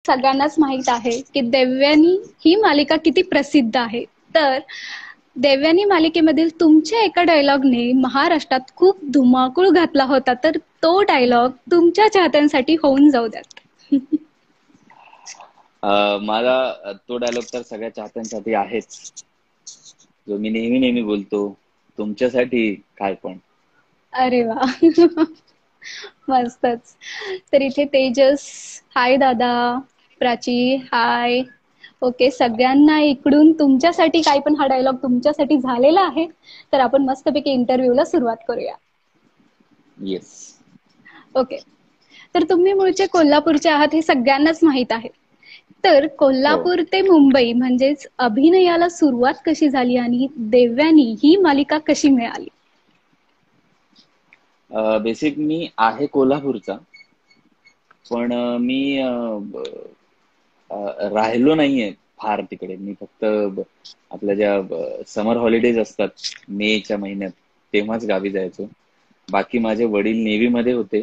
सगळ्यांनाच माहित आहे की देवयानी ही मालिका किती प्रसिद्ध आहे. तर देवयानी मालिकेमधील तुमच्या एका डायलॉगने महाराष्ट्रात खूप धुमाकूळ घातला होता. तर तो डायलॉग तुमच्या चाहत्यांसाठी होऊन जाऊ द्यात. माझा तो डायलॉग तर सगळ्या चाहत्यांसाठी आहेच, जो मी नेहमी नेहमी बोलतो, तुमच्यासाठी काय पण. अरे वा. मस्तच. तर इथे तेजस, हाय दादा. प्राची, हाय. ओके, सगळ्यांना इकडून तुमच्यासाठी काय पण हा डायलॉग तुमच्यासाठी झालेला आहे. तर आपण मस्तपैकी इंटरव्ह्यूला सुरुवात करूया. येस. ओके. तर तुम्ही मूळचे कोल्हापूरचे आहात हे सगळ्यांनाच माहित आहे. तर कोल्हापूर ते मुंबई म्हणजेच अभिनयाला सुरुवात कशी झाली आणि देवयानी ही मालिका कशी मिळाली? बेसिक मी आहे कोल्हापूरचा, पण मी राहिलो नाहीये फार तिकडे. मी फक्त आपल्या ज्या समर हॉलिडेज असतात मेच्या महिन्यात तेव्हाच गावी जायचो. बाकी माझे वडील नेव्ही मध्ये होते.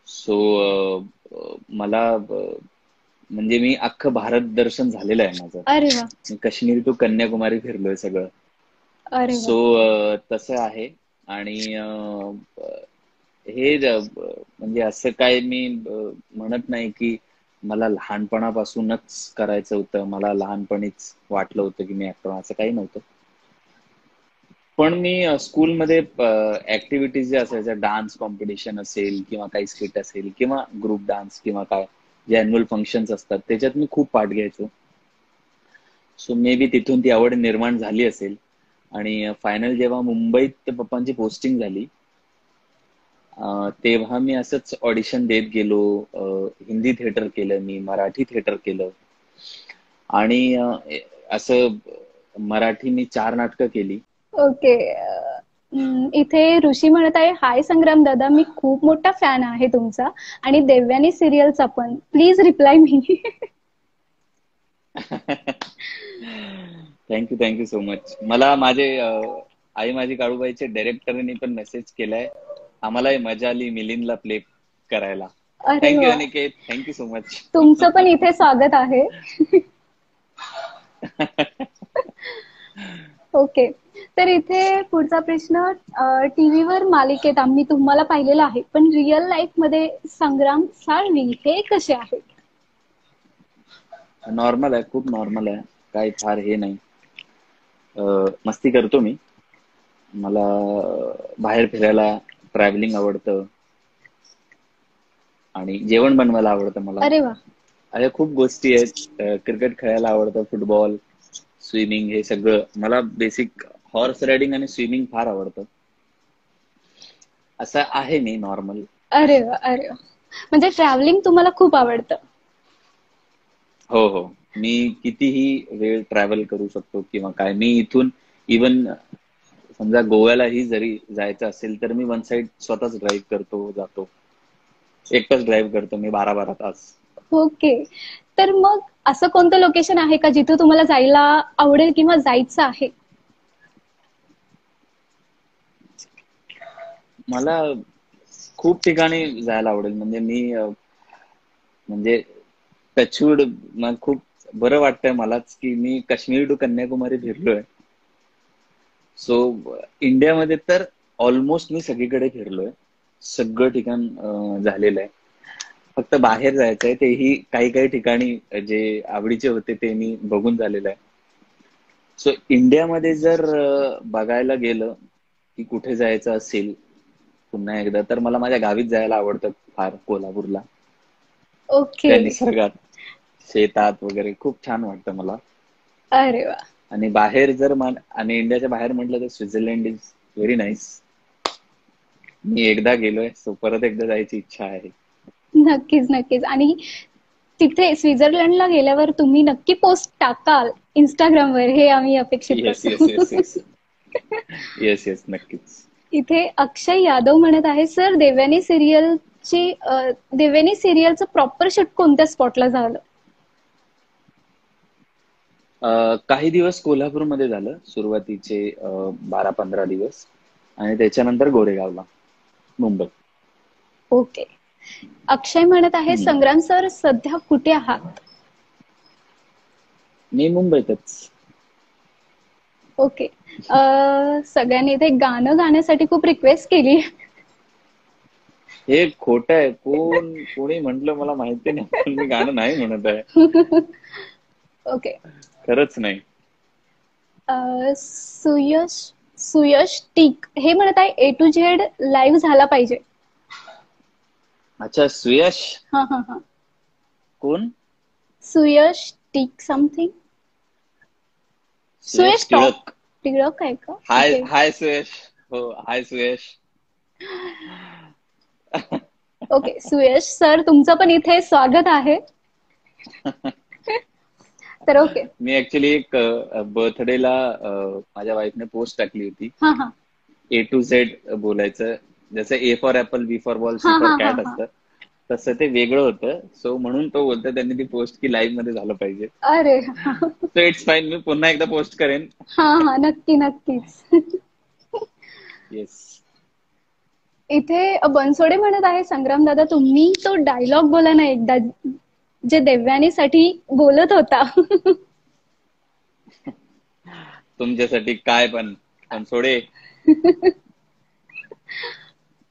सो मला म्हणजे मी अख्खं भारत दर्शन झालेलं आहे माझं. अरे वा. मी काश्मीर टू कन्याकुमारी फिरलोय सगळं. अरे सो वा. तसं आहे. आणि हे म्हणजे असं काय मी म्हणत नाही की मला लहानपणापासूनच करायचं होतं, मला लहानपणीच वाटलं होतं की मी ऍक्टर, असं काही नव्हतं. पण मी स्कूलमध्ये ऍक्टिव्हिटीज जे असायच्या, डान्स कॉम्पिटिशन असेल किंवा काही स्किट असेल किंवा ग्रुप डान्स किंवा काय जे अॅन्युअल फंक्शन्स असतात त्याच्यात मी खूप पार्ट घ्यायचो. सो मे बी तिथून ती आवड निर्माण झाली असेल. आणि फायनल जेव्हा मुंबईत पप्पांची पोस्टिंग झाली तेव्हा मी असंच ऑडिशन देत गेलो. हिंदी थिएटर केलं मी, मराठी थिएटर केलं आणि असं मराठी मी 4 नाटकं केली. ओके. इथे ऋषी म्हणत आहे, हाय संग्राम दादा, मी खूप मोठा फॅन आहे तुमचा आणि देवयानी सिरियलचा पण. Please reply me. Thank you so much. मला माझे आई माझी काळूबाईचे डायरेक्टरनी पण मेसेज केलाय, आम्हालाही मजा आली मिलिंदला प्ले करायला. अरे थँक्यू वा. Aniket, thank you so much. तुमचं पण इथे स्वागत आहे. ओके. तर इथे पुढचा प्रश्न, टीव्हीवर मालिकेत आम्ही तुम्हाला पाहिलेलं आहे, पण रिअल लाईफ मध्ये संग्राम साळवी हे कसे आहेत? नॉर्मल आहे, खूप नॉर्मल आहे. काही फार हे नाही. मस्ती करतो मी. मला बाहेर फिरायला, ट्रॅव्हलिंग आवडतं आणि जेवण बनवायला आवडतं मला. अरे वा. अशा खूप गोष्टी आहेत. क्रिकेट खेळायला आवडतं, फुटबॉल, स्विमिंग, हे सगळं. मला बेसिक हॉर्स रायडिंग आणि स्विमिंग फार आवडतं. असं आहे मी नॉर्मल. अरे वा. अरे वा. म्हणजे ट्रॅव्हलिंग तुम्हाला खूप आवडतं? हो. मी कितीही वेळ ट्रॅव्हल करू शकतो किंवा काय. मी इथून इवन समजा गोव्यालाही जरी जायचं असेल तर मी वन साइड स्वतःच ड्राईव्ह करतो, जातो. एकटाच ड्राईव्ह करतो मी 12-12 तास. ओके. तर मग असं कोणतं लोकेशन आहे का जिथे तुम्हाला जायला आवडेल किंवा जायचं आहे? मला खूप ठिकाणी जायला आवडेल. म्हणजे मी म्हणजे टचवूड, मला खूप बरं वाटतंय मलाच की मी काश्मीर टू कन्याकुमारी फिरलोय. सो इंडियामध्ये तर ऑलमोस्ट मी सगळीकडे फिरलोय. सगळं ठिकाण झालेलं आहे. फक्त बाहेर जायचंय, तेही काही काही ठिकाणी जे आवडीचे होते ते मी बघून झालेलं आहे. सो इंडियामध्ये जर बघायला गेलं की कुठे जायचं असेल पुन्हा एकदा, तर मला माझ्या गावीच जायला आवडतं फार, कोल्हापूरला. ओके. त्या निसर्गात, शेतात वगैरे खूप छान वाटतं मला. अरे वा. आणि बाहेर जर आणि इंडियाच्या बाहेर म्हटलं तर स्वित्झर्लंड इज व्हेरी नाईस. मी एकदा गेलोय, सो परत एकदा जायची इच्छा आहे. नक्कीच नक्कीच. आणि तिथे स्वित्झर्लंडला गेल्यावर तुम्ही नक्की पोस्ट टाकाल इंस्टाग्रामवर, हे आम्ही अपेक्षित येस येस करतो. येस येस येस येस नक्कीच. इथे अक्षय यादव म्हणत आहे, सर देवयानी सिरियलचं प्रॉपर शूट कोणत्या स्पॉटला झालं? काही दिवस कोल्हापूरमध्ये झालं, सुरुवातीचे 12-15 दिवस, आणि त्याच्यानंतर गोरेगावला, मुंबई. ओके. अक्षय म्हणत आहे, संग्राम सर सध्या कुठे आहात? मी मुंबईतच. ओके. सगळ्यांनी इथे गाणं गाण्यासाठी खूप रिक्वेस्ट केली. हे खोटं आहे. कोणी म्हटलं मला माहिती नाही, पण मी गाणं नाही म्हणत आहे. ओके. खरंच नाही. सुयश सुयश टीक हे म्हणत आहे A to Z लाईव्ह झाला पाहिजे. अच्छा, सुयश. हा हा हा. कोण? सुयश टीक समथिंग. सुयश सुयश टॉक टिळक. टिळक आहे का? Hi okay. हाय सुयश. हो, hi Suyash. Okay Suyash sir तुमचं पण इथे स्वागत आहे. तर ओके. मी ऍक्च्युली एक बर्थडेला माझ्या वाईफने पोस्ट टाकली होती. हा हा A to Z बोलायचं, जसं A for apple, B for ball, हा C फॉर हा हा कॅट हा. असतं, तसं ते वेगळं होतं. सो म्हणून तो बोलतो त्यांनी ती पोस्ट की लाईव्ह मध्ये झालं पाहिजे. अरे सो इट्स फाईन, मी पुन्हा एकदा पोस्ट करेन. हा हा नक्की नक्कीच. येस. इथे बनसोडे म्हणत आहे संग्राम दादा तुम्ही तो डायलॉग बोला ना एकदा जे देवयानीसाठी बोलत होता. तुमच्यासाठी काय पण सोडे.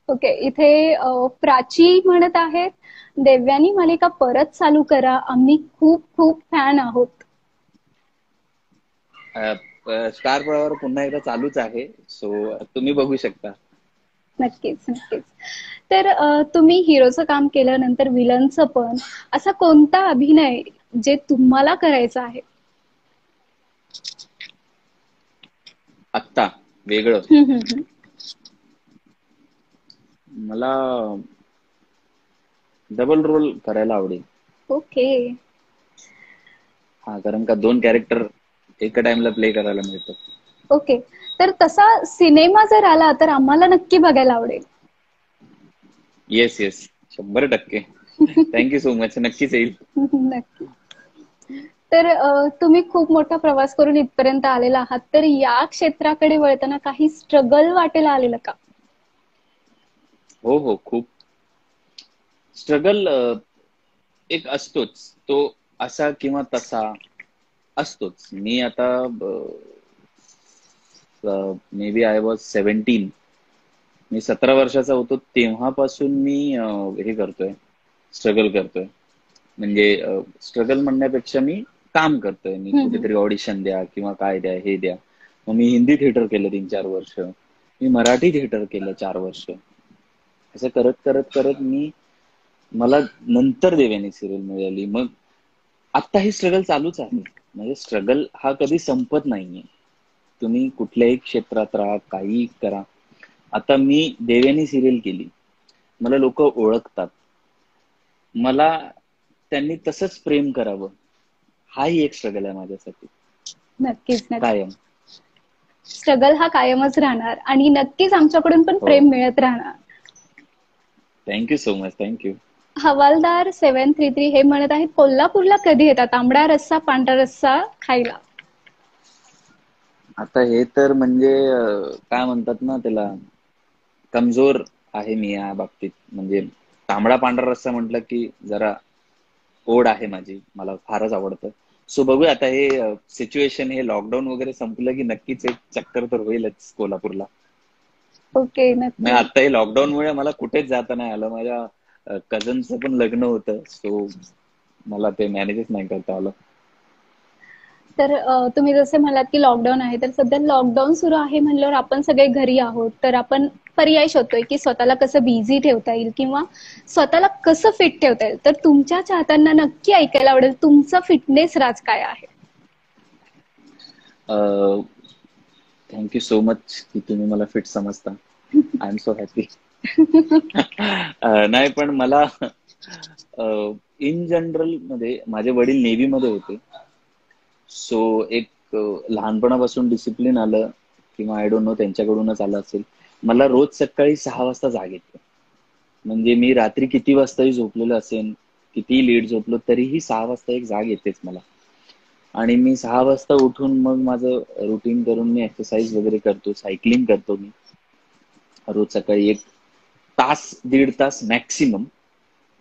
ओके. इथे प्राची म्हणत आहेत देवयानी मालिका परत चालू करा आम्ही खूप खूप फॅन आहोत. स्टार प्रवाह पुन्हा एकदा चालूच आहे, सो तुम्ही बघू शकता. नक्कीच नक्कीच. तर तुम्ही हिरोचं काम केल्यानंतर विलनचं पण असा कोणता अभिनय जे तुम्हाला करायचा आहे? आत्ता वेगळं हम्म. मला डबल रोल करायला आवडेल. ओके. हा, कारण का 2 कॅरेक्टर एका टाइमला प्ले करायला मिळतात. ओके. तर तसा सिनेमा जर आला तर आम्हाला नक्की बघायला आवडेल. Yes yes, 100%. Thank you so much. नक्कीच येईल. नक्की. तर तुम्ही खूप मोठा प्रवास करून इथपर्यंत आलेला आहात तर या क्षेत्राकडे वळताना काही स्ट्रगल वाटेला आलेलं का? हो हो, खूप स्ट्रगल एक असतोच. तो असा किंवा तसा असतोच. मी आता मे बी आय वॉज 17, मी 17 वर्षाचा होतो तेव्हापासून मी हे करतोय, स्ट्रगल करतोय. म्हणजे स्ट्रगल म्हणण्यापेक्षा मी काम करतोय. मी कुठेतरी ऑडिशन द्या किंवा काय द्या, हे द्या. मग मी हिंदी थिएटर केलं 3-4 वर्ष, मी मराठी थिएटर केलं 4 वर्ष. असं करत करत करत मला नंतर देवयानी सिरियल मिळाली. मग आता ही स्ट्रगल चालूच आहे. म्हणजे स्ट्रगल हा कधी संपत नाहीये. तुम्ही कुठल्याही क्षेत्रात राहा, काही करा. आता मी देवयानी सिरियल केली, मला लोक ओळखतात, मला त्यांनी तसंच प्रेम करावं, हाही एक स्ट्रगल आहे माझ्यासाठी. नक्कीच नक्कीच. कायम स्ट्रगल हा कायमच राहणार आणि नक्कीच आमच्याकडून पण हो. प्रेम मिळत राहणार. Thank you so much. थँक्यू. हवालदार 733 हे म्हणत आहेत कोल्हापूरला कधी येतात तांबडा रस्सा पांढरा रस्सा खायला? आता हे तर म्हणजे काय म्हणतात ना त्याला, कमजोर आहे मी या बाबतीत. म्हणजे तांबडा पांढरा रस्सा म्हटलं की जरा ओढ आहे माझी, मला फारच आवडतं. सो बघूया आता, हे सिच्युएशन, हे लॉकडाऊन वगैरे संपलं की नक्कीच एक चक्कर तर होईलच कोल्हापूरला. ओके मग नक्की. आता हे लॉकडाऊनमुळे मला कुठेच जाता नाही आलं. माझ्या कझनचं पण लग्न होतं, सो मला ते मॅनेजच नाही करता आलं. तर तुम्ही जसे म्हणालात की लॉकडाऊन आहे तर सध्या लॉकडाऊन सुरू आहे म्हणल्यावर आपण सगळे घरी आहोत तर आपण पर्याय शोधतोय की स्वतःला कसं बिझी ठेवता येईल किंवा स्वतःला कसं फिट ठेवता येईल. तर तुमच्या चाहत्यांना नक्की ऐकायला आवडेल तुमचा फिटनेस राज काय आहे? थँक्यू सो मच की तुम्ही मला फिट समजता. I am so happy. नाही पण मला इन जनरल मध्ये, माझे वडील नेव्ही मध्ये होते, सो एक लहानपणापासून डिसिप्लिन आलं किंवा आय डोंट नो त्यांच्याकडूनच आलं असेल. मला रोज सकाळी 6 वाजता जाग येते. म्हणजे मी रात्री किती वाजताही झोपलेलं असेल, कितीही लेट झोपलो तरीही 6 वाजता एक जाग येतेच मला. आणि मी 6 वाजता उठून मग माझं रुटीन करून मी एक्सरसाइज वगैरे करतो, सायकलिंग करतो. मी रोज सकाळी 1 तास 1.5 तास मॅक्सिमम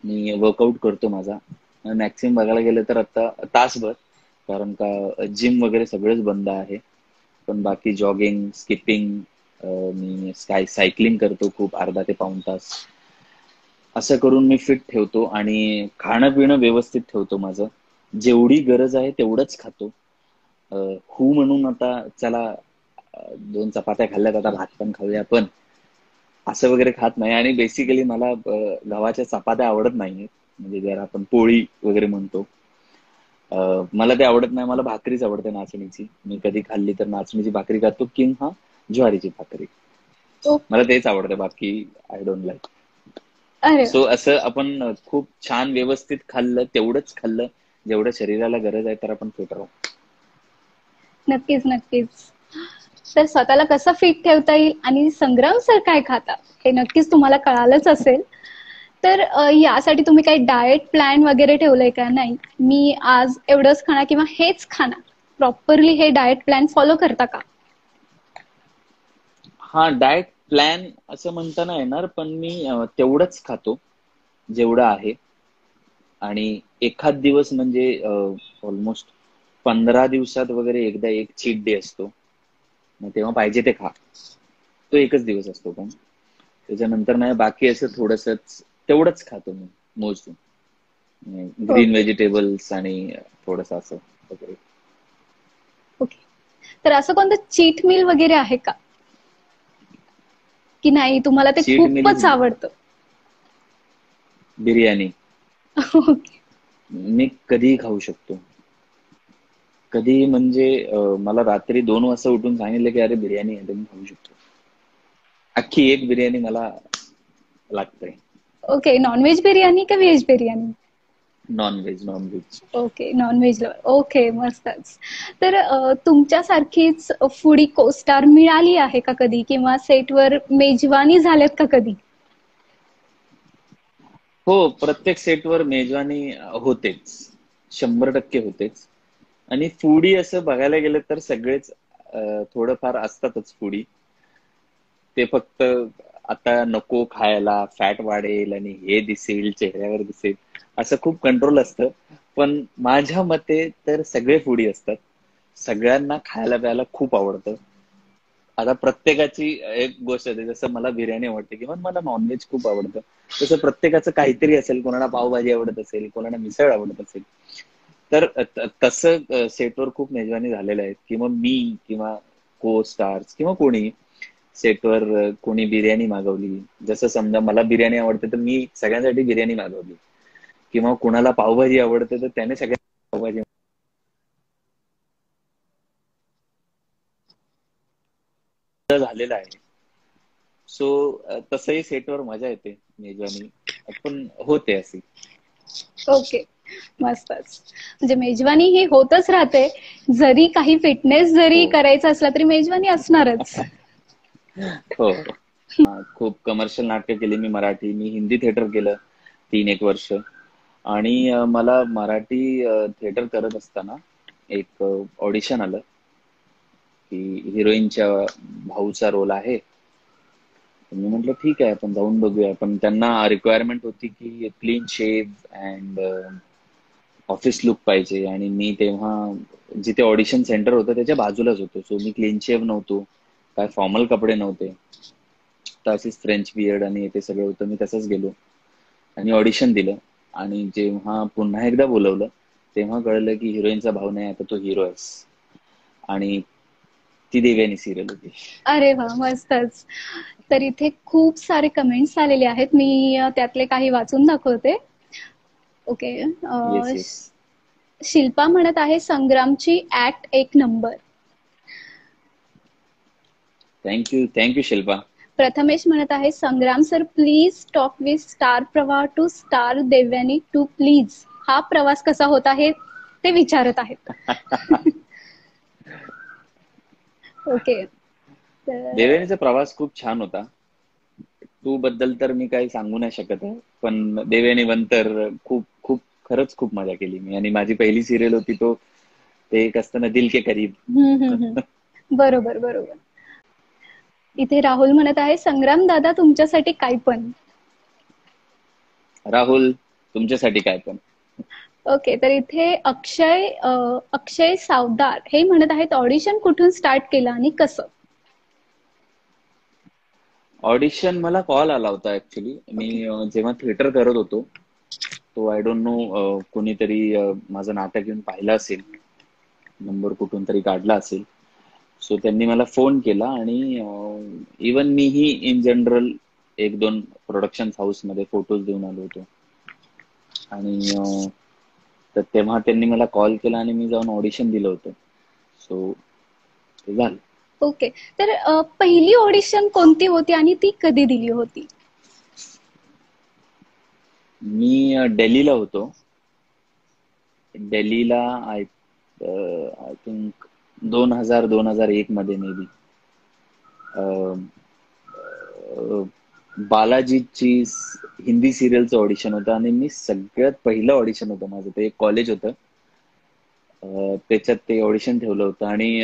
मी वर्कआउट करतो माझा. मॅक्सिमम बघायला गेलं तर आता तासभर. कारण का जिम वगैरे सगळंच बंद आहे. पण बाकी जॉगिंग, स्किपिंग, मी सायकलिंग करतो खूप, अर्धा ते पाऊण तास. असं करून मी फिट ठेवतो आणि खाणं पिणं व्यवस्थित ठेवतो माझं. जेवढी गरज आहे तेवढंच खातो. हू म्हणून आता चला 2 चपात्या खाल्ल्यात, आता भात पण खाऊया आपण, असं वगैरे खात नाही. आणि बेसिकली मला गव्हाच्या चपात्या आवडत नाहीयेत. म्हणजे जर आपण पोळी वगैरे म्हणतो, मला ते आवडत नाही. मला भाकरीच आवडते नाचणीची. मी कधी खाल्ली तर नाचणीची भाकरी खातो किंवा ज्वारीची भाकरी. ओ, मला तेच आवडतं, बाकी आय डोंट लाईक. अरे वा. सो असं आपण खूप छान व्यवस्थित खाल्लं, तेवढंच खाल्लं जेवढं शरीराला गरज आहे, तर आपण फिट राहू. नक्कीच नक्कीच. तर स्वतःला कसं फिट ठेवता येईल आणि संग्राम सर काय खाता हे नक्कीच तुम्हाला कळालंच असेल. तर यासाठी तुम्ही काही डाएट प्लॅन वगैरे ठेवलंय का? नाही, मी आज एवढंच खाणार किंवा हेच खाणार, प्रॉपरली हे डाएट प्लॅन फॉलो करता का? हा, डाएट प्लॅन असं म्हणता नाही येणार, पण मी तेवढंच खातो जेवढं आहे. आणि एखाद दिवस म्हणजे ऑलमोस्ट 15 दिवसात वगैरे एकदा एक चीट डे असतो. मग तेव्हा पाहिजे ते खा. तो एकच दिवस असतो, पण त्याच्यानंतर नाही. बाकी असं थोडंसंच तेवढंच खातो मी मोजून. ग्रीन ओके व्हेजिटेबल्स आणि थोडंसं असं वगैरे. ओके. तर असं कोणतं चीट मील वगैरे आहे का, की नाही तुम्हाला ते चीट खूपच मील आवडतं? बिर्याणी ओके. मी कधीही खाऊ शकतो. कधी म्हणजे मला रात्री 2 वाजता उठून सांगितलं की अरे बिर्याणी आहे, तर मी खाऊ शकतो. अख्खी एक बिर्याणी मला लागते. ओके, नॉनव्हेज बिर्याणी का veg biryani? Nonveg, nonveg. Okay, nonveg lover. Okay, मस्तच. तर तुमच्यासारखीच फूडी को-स्टार मिळाली आहे का कधी, किंवा सेटवर मेजवानी झाल्यात का कधी? हो, प्रत्येक सेटवर मेजवानी होतेच. 100% होतेच. आणि फूडी असं बघायला गेलं तर सगळेच थोडंफार असतातच फूडी. ते फक्त आता नको खायला, फॅट वाढेल आणि हे दिसेल, चेहऱ्यावर दिसेल, असं खूप कंट्रोल असतं. पण माझ्या मते तर सगळे फूडी असतात. सगळ्यांना खायला प्यायला खूप आवडतं. आता प्रत्येकाची एक गोष्ट आहे, जसं मला बिर्याणी आवडते किंवा मला नॉनव्हेज खूप आवडतं, तसं प्रत्येकाचं काहीतरी असेल. कोणाला पावभाजी आवडत असेल, कोणाला मिसळ आवडत असेल. तर तसं सेटवर खूप मेजवानी झालेल्या आहेत, किंवा मी किंवा को स्टार्स किंवा कोणी सेटवर कोणी बिर्याणी मागवली. जसं समजा मला बिर्याणी आवडते, तर मी सगळ्यांसाठी बिर्याणी मागवली. किंवा कुणाला पावभाजी आवडते, तर त्याने सगळ्यांना पावभाजी झालेलं आहे. सो तसंही सेटवर मजा येते मेजवानी, पण होते अशी. ओके, मस्तच. म्हणजे मेजवानी ही होतच राहते. जरी काही फिटनेस जरी हो. करायचा असला तरी मेजवानी असणारच. हो. खूप कमर्शियल नाटकं केली मी मराठी. मी हिंदी थिएटर केलं 3-1 वर्ष. आणि मला मराठी थिएटर करत असताना एक ऑडिशन आलं की हिरोईनच्या भाऊचा रोल आहे. मी म्हटलं ठीक आहे, आपण जाऊन बघूया. पण त्यांना रिक्वायरमेंट होती की clean shave and office look पाहिजे. आणि मी तेव्हा जिथे ऑडिशन सेंटर होतं त्याच्या बाजूलाच होतो. सो मी क्लीन शेव नव्हतो, काय फॉर्मल कपडे नव्हते, तर अशीच फ्रेंच बियर्ड आणि ते सगळं होतं. मी तसंच गेलो आणि ऑडिशन दिलं. आणि जेव्हा पुन्हा एकदा बोलवलं, तेव्हा कळलं की हिरोईनचा भाव नाही, आता तो हिरो आहेस. आणि ती देवयानी सिरियल होती. अरे वा, मस्तच. तर इथे खूप सारे कमेंट्स आलेले आहेत. मी त्यातले काही वाचून दाखवते. ओके. Yes, yes. शिल्पा म्हणत आहे संग्रामची ऍक्ट एक नंबर. थँक्यू शिल्पा. प्रथमेश म्हणत आहे Sangram sir please talk with star Pravah too star Devyani too please. हा प्रवास कसा होता हे ते विचारत आहेत. ओके. तर देवयानीचा प्रवास खूप छान होता. टू बद्दल तर मी काही सांगू नाही शकत आहे, पण देवयानी वन तर खूप खूप खरंच खूप मजा केली मी. आणि माझी पहिली सिरियल होती, तो ते एक असतं ना, दिल के करीब. बरोबर बरोबर. इथे राहुल म्हणत आहे संग्राम दादा तुमच्यासाठी काय पण. राहुल, तुमच्यासाठी काय पण. ओके, तर इथे अक्षय सावदार हे म्हणत आहेत, ऑडिशन कुठून स्टार्ट केलं आणि कसं? ऑडिशन मला कॉल आला होता ऍक्च्युली. मी ओके. जेव्हा थिएटर करत होतो, तो आय डोंट नो कोणीतरी माझं नाटक येऊन पाहिलं असेल, नंबर कुठून तरी काढला असेल. सो त्यांनी मला फोन केला आणि इवन मीही इन जनरल एक दोन प्रोडक्शन हाऊसमध्ये फोटोज देऊन आलो होतो. आणि तर तेव्हा त्यांनी मला कॉल केला आणि मी जाऊन ऑडिशन दिलं होतं. सो ते झालं. ओके, तर पहिली ऑडिशन कोणती होती आणि ती कधी दिली होती? मी दिल्लीला होतो. दिल्लीला आय थिंक 2001 मध्ये मे बी बालाजीची हिंदी सिरियलचं ऑडिशन होतं आणि मी सगळ्यात पहिलं ऑडिशन होतं माझं. ते एक कॉलेज होतं, त्याच्यात ते ऑडिशन ठेवलं होतं आणि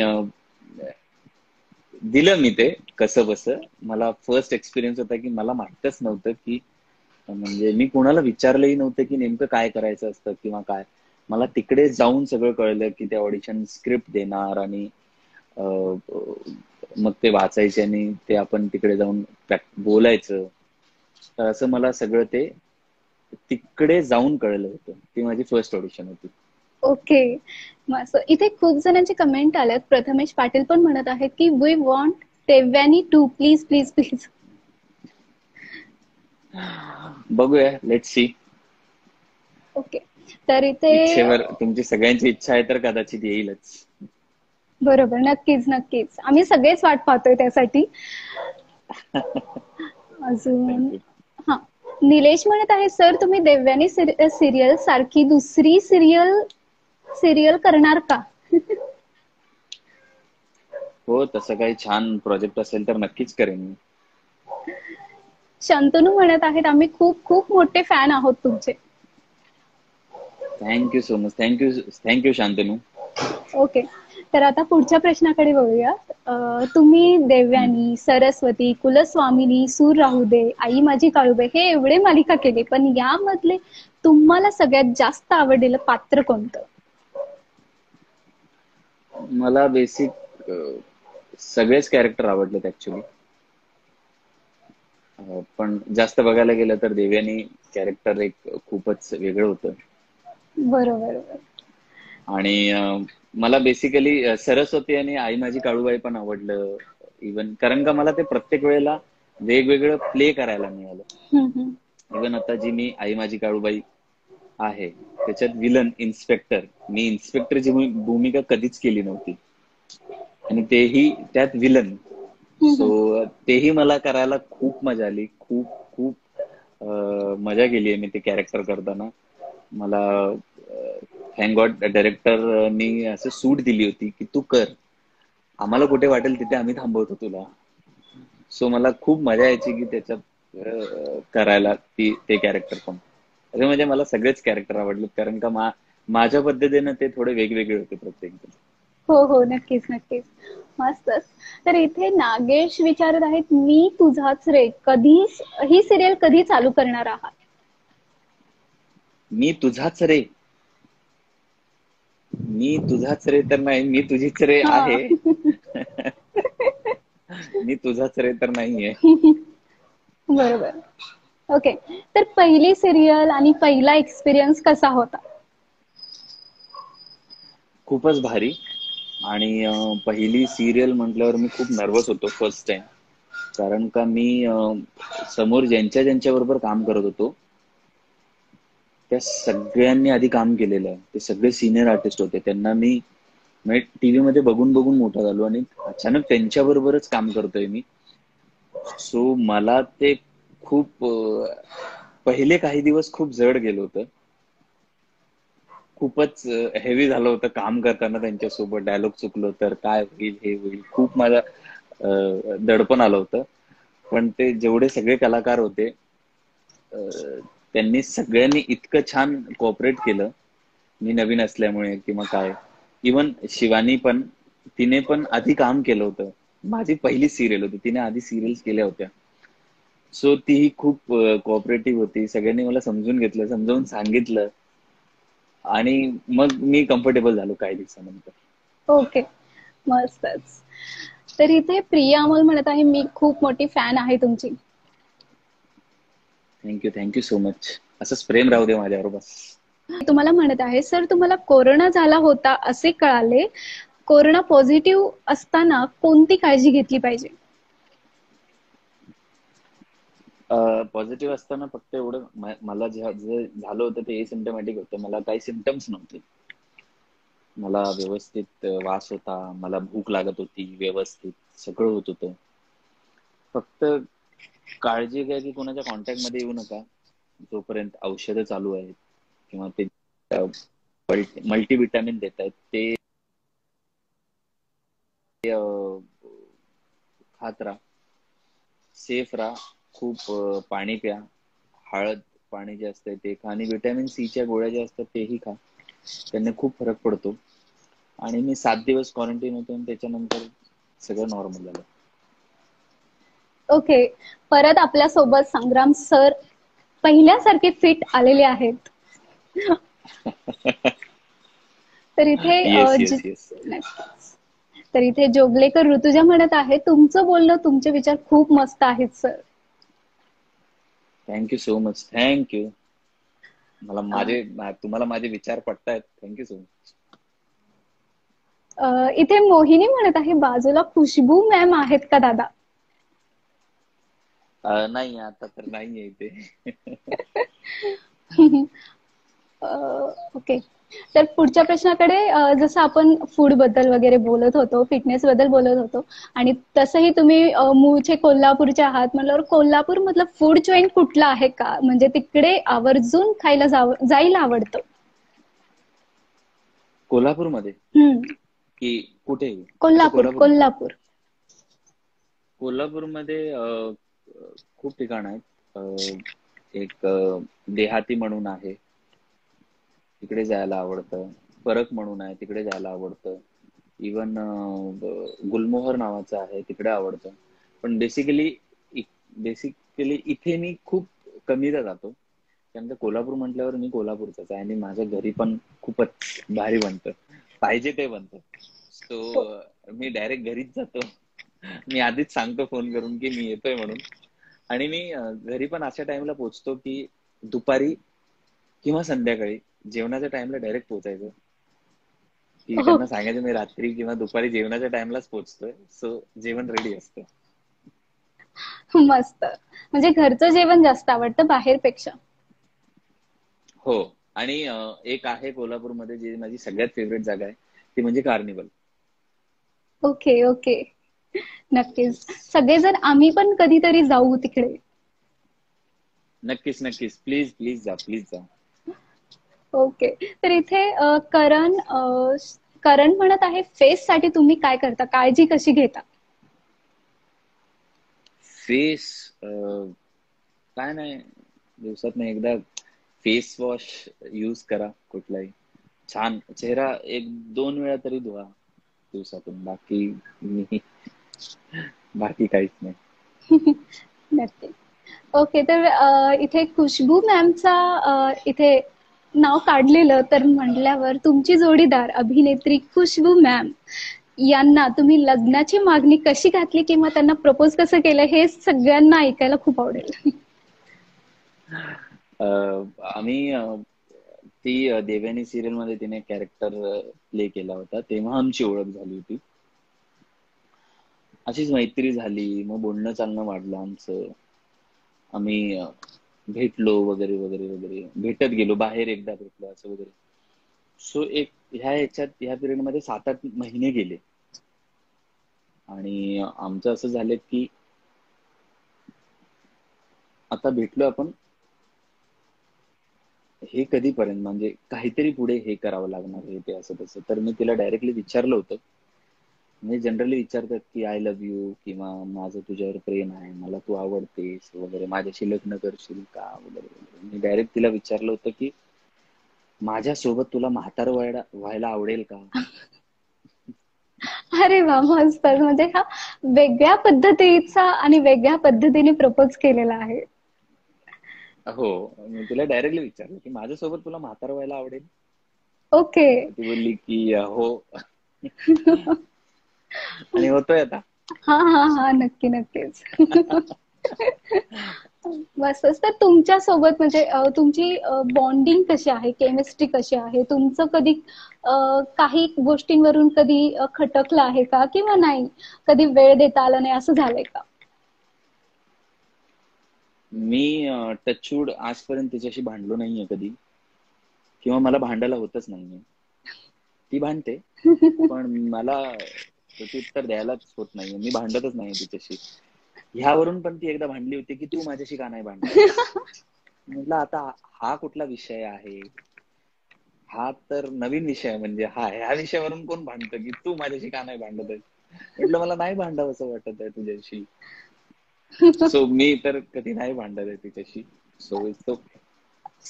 दिलं मी ते कसं बसं. मला फर्स्ट एक्सपिरियन्स होता की मला माहीतच नव्हतं की, म्हणजे मी कोणाला विचारलंही नव्हतं की नेमकं काय करायचं असतं किंवा काय. मला तिकडे जाऊन सगळं कळलं की ते ऑडिशन स्क्रिप्ट देणार आणि मग ते वाचायचे आणि ते आपण तिकडे जाऊन बोलायचं. तर असं मला सगळं ते तिकडे जाऊन कळलं होतं. ती माझी फर्स्ट ऑडिशन होती. ओके, मस्त. इथे खूप जणांचे कमेंट आलेत. प्रथमेश पाटील पण म्हणत आहेत की we want Devyani too, please please please. बघूया, लेट्स सी. ओके, तर इथे इच्छेवर, तुमची सगळ्यांची इच्छा आहे तर कदाचित येईलच. बरोबर, नक्कीच नक्कीच, आम्ही सगळेच वाट पाहतोय त्यासाठी. अजून थँक्यू. हा, निलेश म्हणत आहे, सर तुम्ही देवयानी सिरियल सारखी दुसरी सिरियल सिरियल करणार का? हो, तसं काही छान प्रोजेक्ट असेल तर नक्कीच करेन मी. शंतनू म्हणत आहेत, आम्ही खूप खूप मोठे फॅन आहोत तुमचे. Thank you so much. Thank you Shantanu. Okay, तर आता पुढच्या प्रश्नाकडे वळूया. तुम्ही हम्म. देवयानी, सरस्वती, कुलस्वामिनी, सूर राहू दे, आई माझी काळूबाई हे एवढे मालिका केले, पण यामधले तुम्हाला सगळ्यात जास्त आवडलेलं पात्र कोणतं? मला बेसिक सगळेच कॅरेक्टर आवडलेत ऍक्च्युली. पण जास्त बघायला गेलं तर देवयानी कॅरेक्टर एक खूपच वेगळं होतं. बरोबर. आणि मला बेसिकली सरस्वती आणि आई माझी काळूबाई पण आवडलं. इवन कारण का मला ते प्रत्येक वेळेला वेगवेगळं प्ले करायला मिळालं. हम्म. इवन आता जी मी आई माझी काळूबाई आहे त्याच्यात विलन इन्स्पेक्टर, मी इन्स्पेक्टरची भूमिका कधीच केली नव्हती आणि तेही त्यात विलन. हम्म. सो तेही मला करायला खूप मजा आली. खूप खूप मजा केली आहे मी ते कॅरेक्टर करताना. मला थँक गॉड डायरेक्टरनी असं सूट दिली होती की तू कर, आम्हाला कुठे वाटेल तिथे आम्ही थांबवतो तुला. सो मला खूप मजा यायची की त्याच्यात करायला ते कॅरेक्टर पण. अरे म्हणजे मला सगळेच कॅरेक्टर आवडले कारण का माझ्या पद्धतीनं ते थोडे वेगवेगळे होते प्रत्येक जण. हो हो, नक्कीच नक्कीच, मस्तच. तर इथे नागेश विचारत आहेत, मी तुझाच रे कधी, ही सिरियल कधी चालू करणार आहात? मी तुझाच रे, मी तुझाच रे तर नाही, मी तुझीच रे हा. आहे. मी तुझाच रे तर नाहीये. बरोबर. ओके, तर पहिली सिरियल आणि पहिला एक्सपिरियन्स कसा होता? खूपच भारी. आणि पहिली सिरियल म्हटल्यावर मी खूप नर्वस होतो फर्स्ट टाइम. कारण का मी समोर ज्यांच्या ज्यांच्या बरोबर काम करत होतो त्या सगळ्यांनी आधी काम केलेलं आहे. ते सगळे सिनियर आर्टिस्ट होते. त्यांना मी म्हणजे टीव्ही मध्ये बघून बघून मोठा झालो आणि अचानक त्यांच्या बरोबरच काम करतोय मी. सो मला ते खूप पहिले काही दिवस खूप जड गेलं होतं. खूपच हेवी झालं होतं काम करताना त्यांच्यासोबत. डायलॉग चुकलो तर काय होईल, हे होईल, खूप माझा दडपण आलं होतं. पण ते जेवढे सगळे कलाकार होते त्यांनी सगळ्यांनी इतकं छान कोऑपरेट केलं. मी नवीन असल्यामुळे किंवा काय. इवन शिवानी पण, तिने पण आधी काम केलं होतं. माझी पहिली सिरियल होती, तिने आधी सिरियल्स केल्या होत्या. सो तीही खूप कोऑपरेटिव्ह होती. सगळ्यांनी मला समजून घेतलं, समजावून सांगितलं आणि मग मी कम्फर्टेबल झालो काही दिवसानंतर. ओके, मस्तच. तर इथे प्रिया अमोल म्हणत आहे, मी खूप मोठी फॅन आहे तुमची. Thank you so much. असंच प्रेम राहू दे माझ्यावर बस. तुम्हाला म्हणत आहे, सर तुम्हाला कोरोना झाला होता असे कळाले, कोरोना पॉझिटिव्ह असताना कोणती काळजी घेतली पाहिजे? पॉझिटिव्ह असताना फक्त एवढं मला जे झालं होतं ते एसिम्टमॅटिक होतं. मला काही सिम्टम्स नव्हते. मला व्यवस्थित वास होता, मला भूक लागत होती व्यवस्थित, सगळं होत होतं. फक्त काळजी घ्या की कोणाच्या कॉन्टॅक्ट मध्ये येऊ नका जोपर्यंत औषधं चालू आहेत किंवा ते मल्टीव्हिटॅमिन देत आहेत ते खात राहा, सेफ राहा, खूप पाणी प्या, हळद पाणी जे असतं ते खा आणि व्हिटॅमिन सीच्या गोळ्या ज्या असतात तेही खा. त्यांनी खूप फरक पडतो. आणि मी 7 दिवस क्वारंटाईन होतो आणि त्याच्यानंतर सगळं नॉर्मल झालं. ओके, परत आपल्या सोबत संग्राम सर पहिल्यासारखे फिट आलेले आहेत. तर इथे येस येस येस. नक्कीच. तर इथे जोगलेकर ऋतुजा म्हणत आहे, तुमचं बोलणं, तुमचे विचार खूप मस्त आहेत sir. Thank you so much. Thank you. तुम्हाला माझे विचार पटतायत. Thank you so much. इथे मोहिनी म्हणत आहे, बाजूला खुशबू मॅम आहेत का दादा? नाही आता तर नाहीये इथे. ओके. तर पुढच्या प्रश्नाकडे, जसं आपण फूड बद्दल वगैरे बोलत होतो, फिटनेस बद्दल बोलत होतो, आणि तसंही तुम्ही मूळचे कोल्हापूरचे आहात म्हटल्यावर कोल्हापूर मधलं फूड चॉईन कुठलं आहे का, म्हणजे तिकडे आवर्जून खायला जायला आवडतं? कोल्हापूरमध्ये की कुठे? अच्छा, कोल्हापूर कोल्हापूरमध्ये. कोल्हापूर. कोल्हापूरमध्ये खूप ठिकाण आहेत. एक देहाती म्हणून आहे, तिकडे जायला आवडतं. परक म्हणून आहे, तिकडे जायला आवडतं. इवन गुलमोहर नावाचं आहे, तिकडे आवडतं. पण बेसिकली इथे मी खूप कमीदा जातो. त्यानंतर कोल्हापूर म्हटल्यावर मी कोल्हापूरचाच आहे आणि माझ्या घरी पण खूपच भारी बनतं, पाहिजे ते बनतं. सो मी डायरेक्ट घरीच जातो. मी आधीच सांगतो फोन करून की मी येतोय म्हणून. आणि मी घरी पण अशा टाइमला पोहोचतो की दुपारी किंवा संध्याकाळी जेवणाच्या टाइमला डायरेक्ट पोहोचायचं, की हो, त्यांना सांगायचं मी रात्री किंवा दुपारी जेवणाच्या टाइमलाच पोहोचतोय. सो जेवण रेडी असतं. मस्त. म्हणजे घरचं जेवण जास्त आवडतं बाहेरपेक्षा? हो. आणि एक आहे कोल्हापूरमध्ये जी माझी सगळ्यात फेवरेट जागा आहे, ती म्हणजे कार्निवल. ओके ओके, नक्कीच. येस. सगळेजण आम्ही पण कधीतरी जाऊ तिकडे. नक्कीच नक्कीच. प्लीज प्लीज जा, प्लीज जा. ओके. तर इथे करण म्हणत आहे, फेस साठी तुम्ही काय करता, काळजी कशी घेता? फेस काय नाही, दिवसातनं एकदा फेस वॉश यूज करा कुठलाही. छान चेहरा 1-2 वेळा तरी धुवा दिवसातून. बाकी काहीच नाही. नक्की. ओके. तर इथे खुशबू मॅमचा इथे नाव काढलेलं, तर म्हटल्यावर तुमची जोडीदार अभिनेत्री खुशबू मॅम यांना तुम्ही लग्नाची मागणी कशी घातली किंवा त्यांना प्रपोज कसं केलं, हे सगळ्यांना ऐकायला खूप आवडेल. आम्ही ती देवयानी सिरियल मध्ये तिने कॅरेक्टर प्ले केला होता, तेव्हा आमची ओळख झाली होती. अशीच मैत्री झाली, मग बोलणं चालणं वाढलं आमचं. आम्ही भेटलो वगैरे वगैरे वगैरे, भेटत गेलो, बाहेर एकदा भेटलो असं वगैरे. सो ह्या पिरियड मध्ये 7-8 महिने गेले आणि आमचं असं झालं की आता भेटलो आपण, हे कधीपर्यंत, म्हणजे काहीतरी पुढे हे करावं लागणार आहे ते असं तसं. तर मी तिला डायरेक्टली विचारलं होतं, म्हणजे जनरली विचारतात की आय लव्ह यू किंवा माझं तुझ्यावर प्रेम आहे, मला तू आवडतेस वगैरे, माझ्याशी लग्न करशील का वगैरे वगैरे. मी डायरेक्ट तिला विचारलं होतं की माझ्यासोबत तुला म्हातारं व्हायला आवडेल का? अरे वा, मस्त. म्हणजे हा वेगळ्या पद्धतीचा आणि वेगळ्या पद्धतीने प्रपोज केलेला आहे. हो, मी तिला डायरेक्टली विचारलं की माझ्यासोबत तुला म्हातारं व्हायला आवडेल. ओके. ती बोलली की हो. आणि होतोय आता. हा हा हा, नक्की नक्कीच. मस्तच. तर तुमच्या सोबत म्हणजे तुमची बॉन्डिंग कशी आहे, केमिस्ट्री कशी आहे, तुमचं कधी काही गोष्टींवरून कधी खटकलं आहे का, किंवा नाही, कधी वेळ देता आला नाही असं झालंय का? मी टचवूड आजपर्यंत तिच्याशी भांडलो नाहीये कधी, किंवा मला भांडायला होतच नाहीये. ती भांडते, पण मला प्रत्युत्तर द्यायलाच होत नाहीये. मी भांडतच नाही तिच्याशी. ह्यावरून पण ती एकदा भांडली होती की तू माझ्याशी का नाही भांडत. म्हटलं आता हा कुठला विषय आहे, हा तर नवीन विषय आहे. म्हणजे ह्या विषयावरून कोण भांडतं की तू माझ्याशी का नाही भांडत आहे. म्हटलं मला नाही भांडावं असं वाटत आहे तुझ्याशी. सो मी तर कधी नाही भांडत आहे तिच्याशी. So it's okay.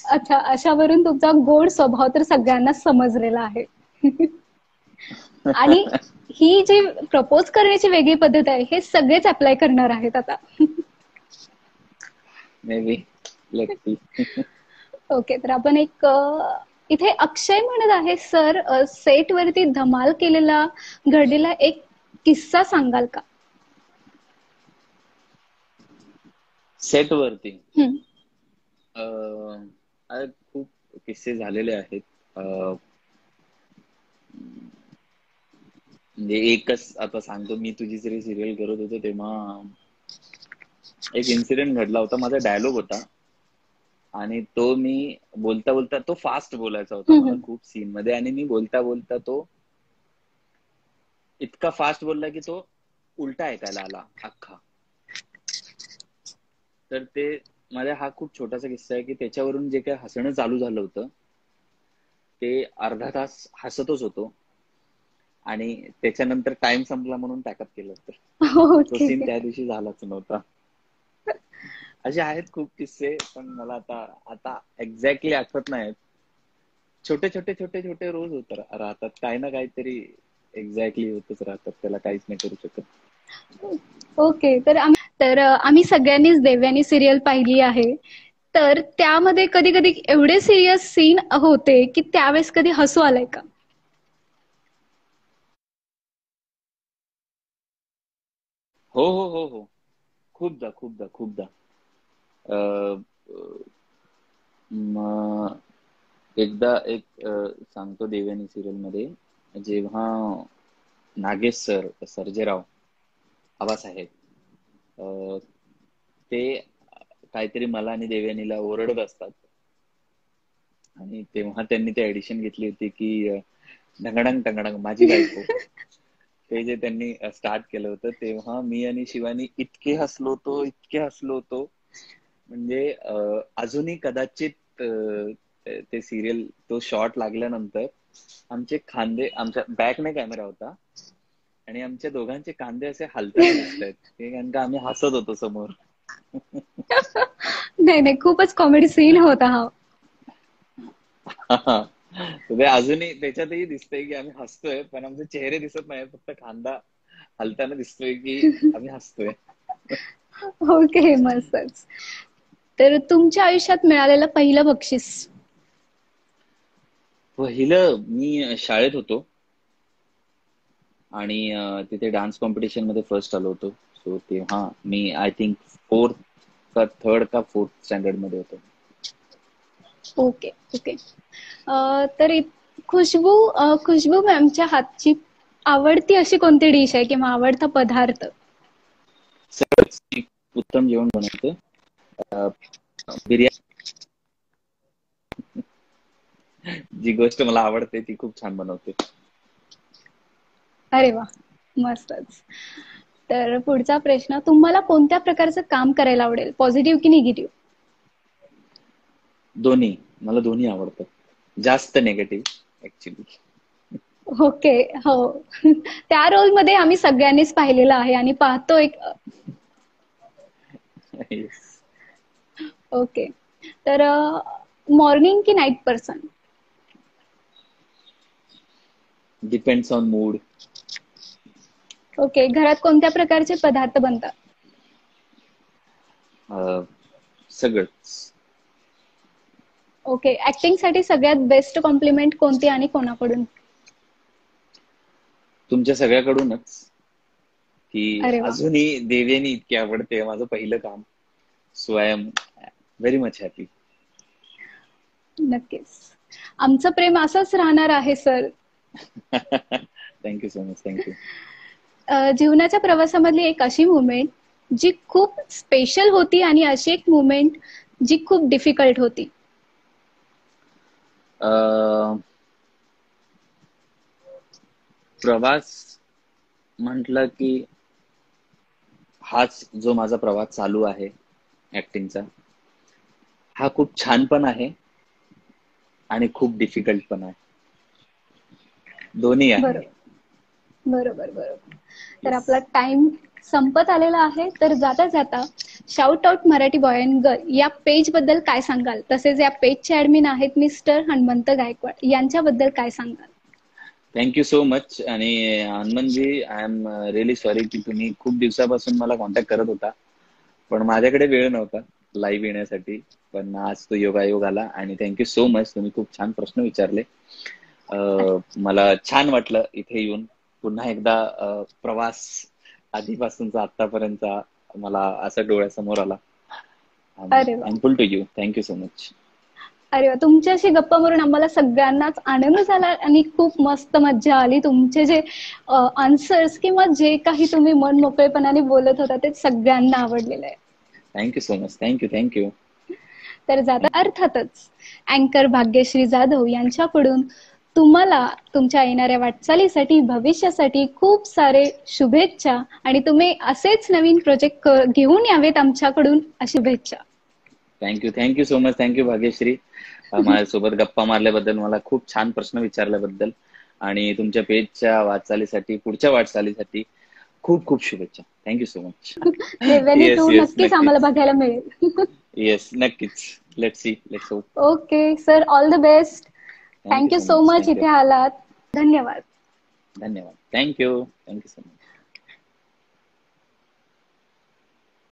अच्छा, अशावरून तुमचा गोड स्वभाव तर सगळ्यांनाच समजलेला आहे. आणि ही जी प्रपोज करण्याची वेगळी पद्धत आहे, हे सगळेच अप्लाय करणार आहेत आता. May be, let's see. Okay, तर आपण एक इथे अक्षय म्हणत आहे, सर सेट वरती धमाल केलेला घडलेला एक किस्सा सांगाल का? सेट वरती हम्म. खूप किस्से झालेले आहेत. म्हणजे एकच आता सांगतो. मी तुझी जरी सिरियल करत होतो तेव्हा एक इन्सिडेंट घडला होता. माझा डायलॉग होता आणि तो मी बोलता बोलता, तो फास्ट बोलायचा होता मला हम्म. खूप सीन मध्ये, आणि मी बोलता बोलता तो इतका फास्ट बोलला की तो उलटा ऐकायला आला अख्खा. तर ते माझ्या हा खूप छोटासा किस्सा आहे की त्याच्यावरून जे काही हसणं चालू झालं होतं ते अर्धा तास हसतच होतो, आणि त्याच्यानंतर टाइम संपला म्हणून पॅकअप केलं होतं. तो ओके. सीन त्या दिवशी झालाच नव्हता. असे आहेत खूप किस्से, पण मला आता आता एक्झॅक्टली आठवत नाहीत. छोटे छोटे छोटे छोटे रोज होत राहतात, काही ना काहीतरी एक्झॅक्टली होतच राहतात. त्याला काहीच नाही करू शकत. ओके, तर आम्ही सगळ्यांनीच देवयानी सिरियल पाहिली आहे. तर त्यामध्ये कधी कधी एवढे सिरियस सीन होते की त्यावेळेस कधी हसू आलंय का? हो हो हो हो, खूपदा खूपदा खूपदा. अं, म एकदा एक सांगतो. देवयानी सिरियल मध्ये जेव्हा नागेश सर, सर्जेराव आबासाहेब, अं, ते काहीतरी मला आणि देवयानीला ओरडत असतात, आणि तेव्हा त्यांनी ते ऍडिशन घेतली होती की ढंगडंग टंगडंग माझी बायको. ते जे त्यांनी स्टार्ट केलं होतं, तेव्हा मी आणि शिवानी इतके हसलो होतो, इतके हसलो होतो. म्हणजे अजूनही कदाचित ते सिरियल, तो शॉट लागल्यानंतर आमचे खांदे, आमच्या बॅकने कॅमेरा होता आणि आमच्या दोघांचे कांदे असे हालताना दिसत आहेत, कारण का आम्ही हसत होतो समोर. नाही नाही, खूपच कॉमेडी सीन होता हा. ते अजूनही त्याच्यातही दिसतंय की आम्ही हसतोय, पण आमचे चेहरे दिसत नाही, फक्त खांदा हलताना दिसतोय की आम्ही हसतोय. ओके, मस्तच. तर तुमच्या आयुष्यात मिळालेलं पहिलं बक्षीस? पहिलं मी शाळेत होतो आणि तिथे डान्स कॉम्पिटिशन मध्ये फर्स्ट आलो होतो. सो तेव्हा मी आय थिंक फोर्थ का थर्ड का फोर्थ स्टँडर्ड मध्ये होतो. Okay okay. तर खुशबू मॅमच्या हातची आवडती अशी कोणती डिश आहे किंवा आवडता पदार्थ? सगळंच ती उत्तम जेवण बनवते. अं, बिर्याणी, जी गोष्ट मला आवडते ती खूप छान बनवते. अरे वा, मस्तच. तर पुढचा प्रश्न, तुम्हाला कोणत्या प्रकारचं काम करायला आवडेल, पॉझिटिव्ह की निगेटिव्ह? दोन्ही, मला दोन्ही आवडतं. जास्त नेगेटिव्ह ऍक्च्युली. ओके. हो. त्या रोल मध्ये आम्ही सगळ्यांनीच पाहिलेलं आहे आणि पाहतो एक. ओके. तर मॉर्निंग की night person? Depends on mood. Okay. घरात कोणत्या प्रकारचे पदार्थ बनतात? सगळंच. ओके. ऍक्टिंग साठी सगळ्यात बेस्ट कॉम्प्लिमेंट कोणती आणि कोणाकडून? तुमच्या सगळ्याकडूनच, की अरे वा. अजूनही देवयानी इतकी आवडते, माझं पहिलं काम. So I am very much happy. नक्कीच. आमचं प्रेम असंच राहणार आहे sir. Thank you so much. Thank you. जीवनाच्या प्रवासामधली एक अशी मुवमेंट जी खूप स्पेशल होती आणि अशी एक मुवमेंट जी खूप डिफिकल्ट होती. प्रवास म्हटलं की हाच जो माझा प्रवास चालू आहे ऍक्टिंगचा, हा खूप छान पण आहे आणि खूप डिफिकल्ट पण आहे. दोन्ही आहे. बरोबर, बरोबर, बरोबर. तर येस. आपला टाइम संपत आलेला आहे. तर जाता जाता shout out Marathi boy and girl या पेज बद्दल काय सांगाल? तसेच या पेजचे ऍडमिन आहेत मिस्टर हनुमंत गायकवाड, यांच्याबद्दल काय सांगाल? Thank you so much. आणि हनुमंतजी, आय एम रिअली सॉरी की तुम्ही खूप दिवसापासून मला कॉन्टॅक्ट करत होता, पण माझ्याकडे वेळ नव्हता लाईव्ह येण्यासाठी. पण आज तो योगायोग आला आणि थँक्यू सो मच. तुम्ही खूप छान प्रश्न विचारले. मला छान वाटलं इथे येऊन. पुन्हा एकदा प्रवास आधीपासूनचा आतापर्यंतचा मला असं डोळ्यासमोर आला. अरे वा. Thankful to you. Thank you so much. अरे वा, तुमच्याशी गप्पा मारून आम्हाला सगळ्यांनाच आनंद झाला आणि खूप मस्त मज्जा आली. तुमचे जे आन्सर्स किंवा जे काही तुम्ही मन मोकळेपणाने बोलत होता ते सगळ्यांना आवडलेलं आहे. Thank you so much. Thank you. Thank you. तर जाता अर्थातच अँकर भाग्यश्री जाधव यांच्याकडून तुम्हाला तुमच्या येणाऱ्या वाटचालीसाठी, भविष्यासाठी खूप सारे शुभेच्छा आणि तुम्ही असेच नवीन प्रोजेक्ट घेऊन यावेत आमच्याकडून, अशी शुभेच्छा. Thank you so much. Thank you Bhagyashree. माझ्यासोबत गप्पा मारल्याबद्दल, मला खूप छान प्रश्न विचारल्याबद्दल आणि तुमच्या पेजच्या वाटचालीसाठी, पुढच्या वाटचालीसाठी खूप खूप शुभेच्छा. Thank you so much. Devyani yes, 2 yes. नक्कीच आम्हाला नक्कीच. बघायला मिळेल. येस, नक्कीच. Let's see, let's hope. Okay sir, all the best. Thank you thank you so so much. Much thank you. इथे आलात. धन्यवाद. धन्यवाद. थँक्यू. Thank you so much.